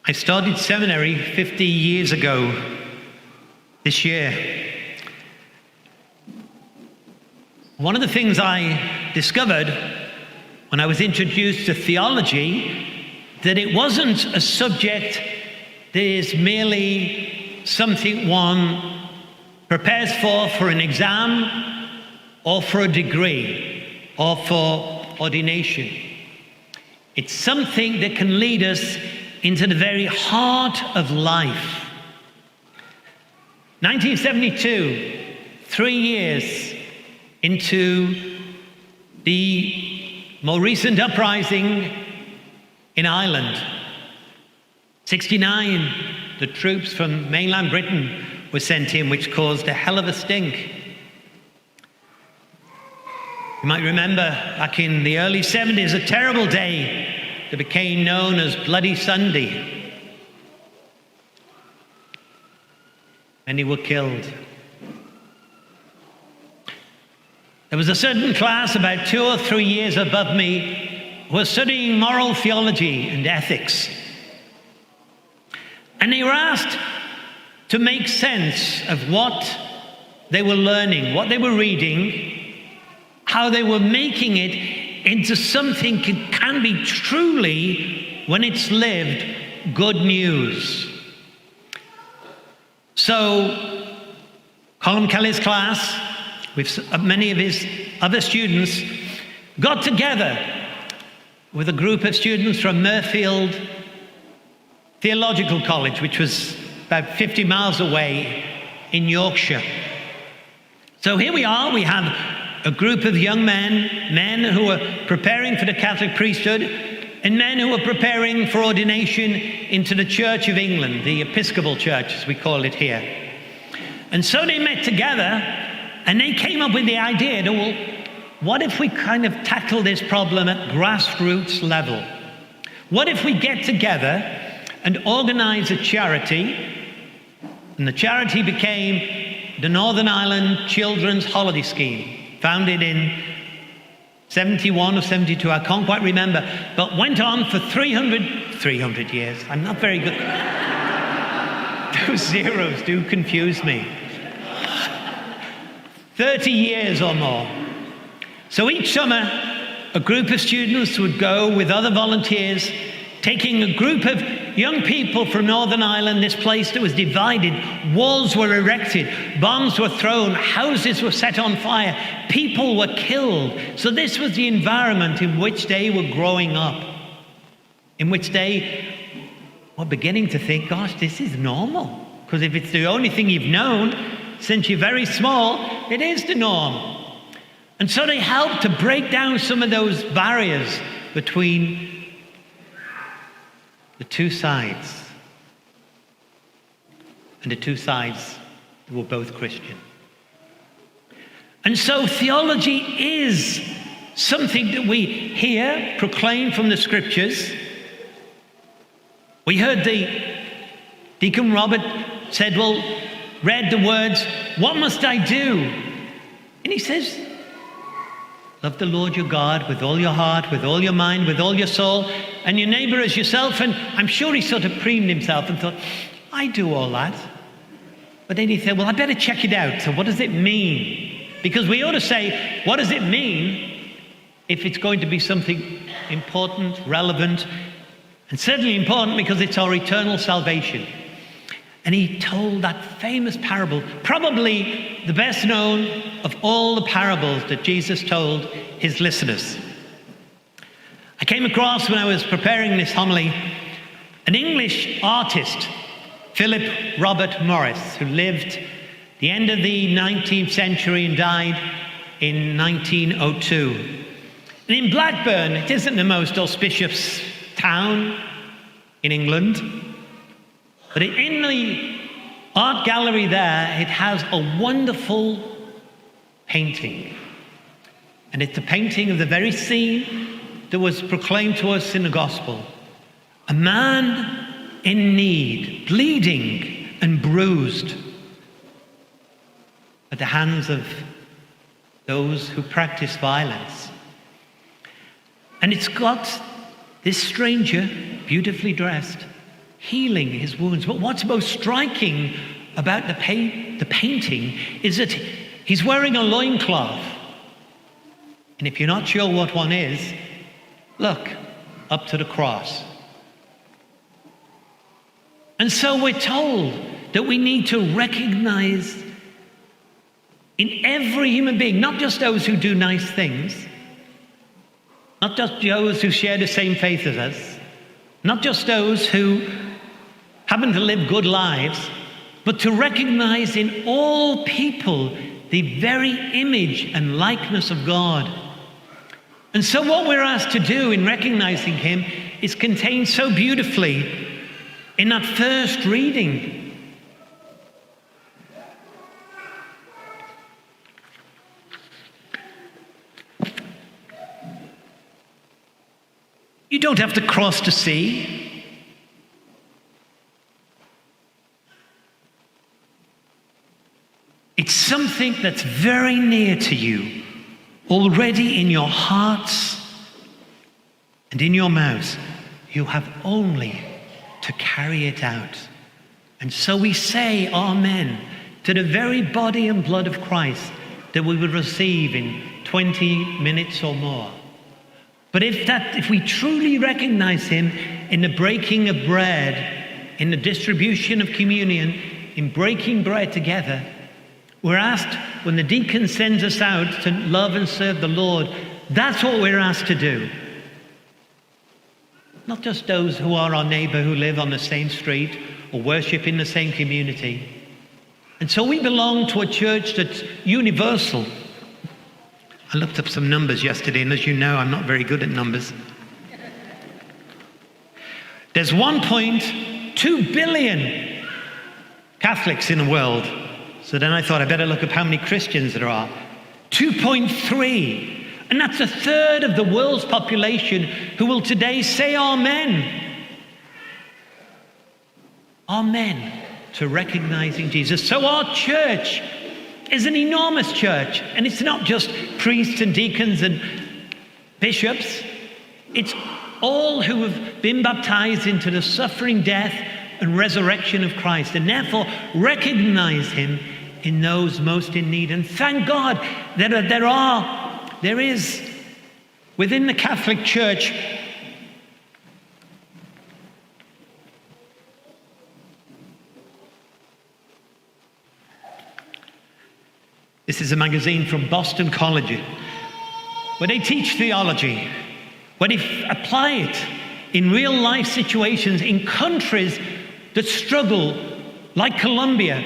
I started seminary 50 years ago this year. One of the things I discovered when I was introduced to theology, that it wasn't a subject that is merely something one prepares for an exam or for a degree or for ordination. It's something that can lead us into the very heart of life. 1972, 3 years into the more recent uprising in Ireland. 69, the troops from mainland Britain were sent in, which caused a hell of a stink. You might remember back in the early 70s, a terrible day that became known as Bloody Sunday. Many were killed. There was a certain class about 2 or 3 years above me who were studying moral theology and ethics. And they were asked to make sense of what they were learning, what they were reading, how they were making it into something that can be truly, when it's lived, good news. So, Colin Kelly's class, with many of his other students, got together with a group of students from Mirfield Theological College, which was about 50 miles away in Yorkshire. So here we are, we have a group of young men who are preparing for the Catholic priesthood, and men who are preparing for ordination into the Church of England, the Episcopal Church, as we call it here. And so they met together, and they came up with the idea that, well, what if we kind of tackle this problem at grassroots level? What if we get together and organize a charity? And the charity became the Northern Ireland Children's Holiday Scheme, founded in 71 or 72, I can't quite remember, but went on for 300 years. I'm not very good. Those zeros do confuse me. 30 years or more. So each summer, a group of students would go with other volunteers, taking a group of young people from Northern Ireland, this place that was divided. Walls were erected, bombs were thrown, houses were set on fire, people were killed. So this was the environment in which they were growing up, in which they were beginning to think, gosh, this is normal. Because if it's the only thing you've known since you're very small, it is the norm. And so they helped to break down some of those barriers between the two sides. And the two sides were both Christian. And so theology is something that we hear proclaimed from the scriptures. We heard the Deacon Robert said, well, read the words, what must I do? And he says, love the Lord your God with all your heart, with all your mind, with all your soul, and your neighbor as yourself. And I'm sure he sort of preened himself and thought, I do all that. But then he said, well, I better check it out. So what does it mean? Because we ought to say, what does it mean if it's going to be something important, relevant, and certainly important because it's our eternal salvation. And he told that famous parable, probably the best known of all the parables that Jesus told his listeners. I came across, when I was preparing this homily, an English artist, Philip Robert Morris, who lived the end of the 19th century and died in 1902. And in Blackburn, it isn't the most auspicious town in England, but in the art gallery there, it has a wonderful painting. And it's a painting of the very scene that was proclaimed to us in the gospel. A man in need, bleeding and bruised at the hands of those who practice violence. And it's got this stranger, beautifully dressed, healing his wounds. But what's most striking about the painting is that he's wearing a loincloth. And if you're not sure what one is, look up to the cross. And so we're told that we need to recognize in every human being, not just those who do nice things, not just those who share the same faith as us, not just those who happen to live good lives, but to recognize in all people the very image and likeness of God. And so what we're asked to do in recognizing him is contained so beautifully in that first reading. You don't have to cross the sea. It's something that's very near to you, already in your hearts and in your mouths. You have only to carry it out. And so we say amen to the very body and blood of Christ that we would receive in 20 minutes or more. But if we truly recognize him in the breaking of bread, in the distribution of communion, in breaking bread together, we're asked, when the deacon sends us out to love and serve the Lord, that's what we're asked to do. Not just those who are our neighbor, who live on the same street or worship in the same community. And so we belong to a church that's universal. I looked up some numbers yesterday, and as you know, I'm not very good at numbers. There's 1.2 billion Catholics in the world. So then I thought I better look up how many Christians there are. 2.3. And that's a third of the world's population who will today say amen. Amen to recognizing Jesus. So our church is an enormous church. And it's not just priests and deacons and bishops. It's all who have been baptized into the suffering, death, and resurrection of Christ, and therefore recognize him in those most in need. And thank God that there is within the Catholic Church this is a magazine from Boston College where they teach theology, where they apply it in real life situations in countries that struggle, like Colombia,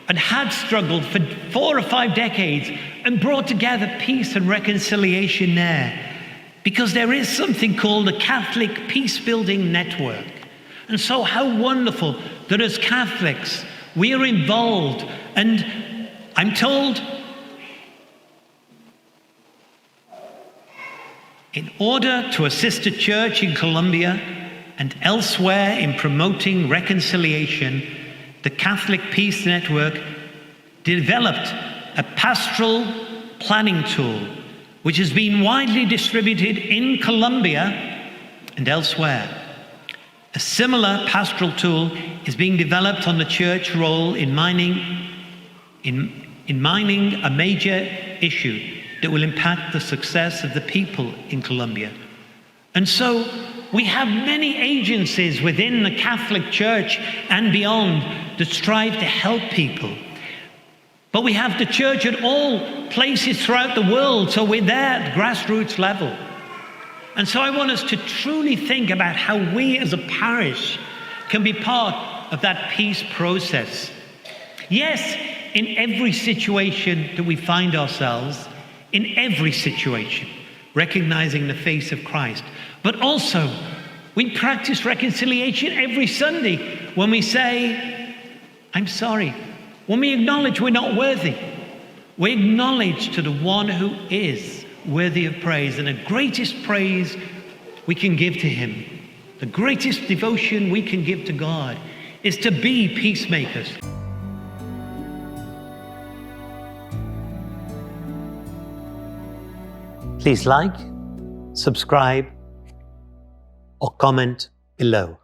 and had struggled for 4 or 5 decades, and brought together peace and reconciliation there. Because there is something called the Catholic Peace-Building Network. And so how wonderful that as Catholics, we are involved. And I'm told, in order to assist a church in Colombia and elsewhere in promoting reconciliation, the Catholic Peace Network developed a pastoral planning tool which has been widely distributed in Colombia and elsewhere. A similar pastoral tool is being developed on the church role in mining a major issue that will impact the success of the people in Colombia. And so we have many agencies within the Catholic Church and beyond that strive to help people. But we have the church at all places throughout the world, so we're there at grassroots level. And so I want us to truly think about how we as a parish can be part of that peace process. Yes, in every situation that we find ourselves, in every situation, recognizing the face of Christ. But also, we practice reconciliation every Sunday when we say, I'm sorry. When we acknowledge we're not worthy, we acknowledge to the one who is worthy of praise. And the greatest praise we can give to him, the greatest devotion we can give to God, is to be peacemakers. Please like, subscribe, or comment below.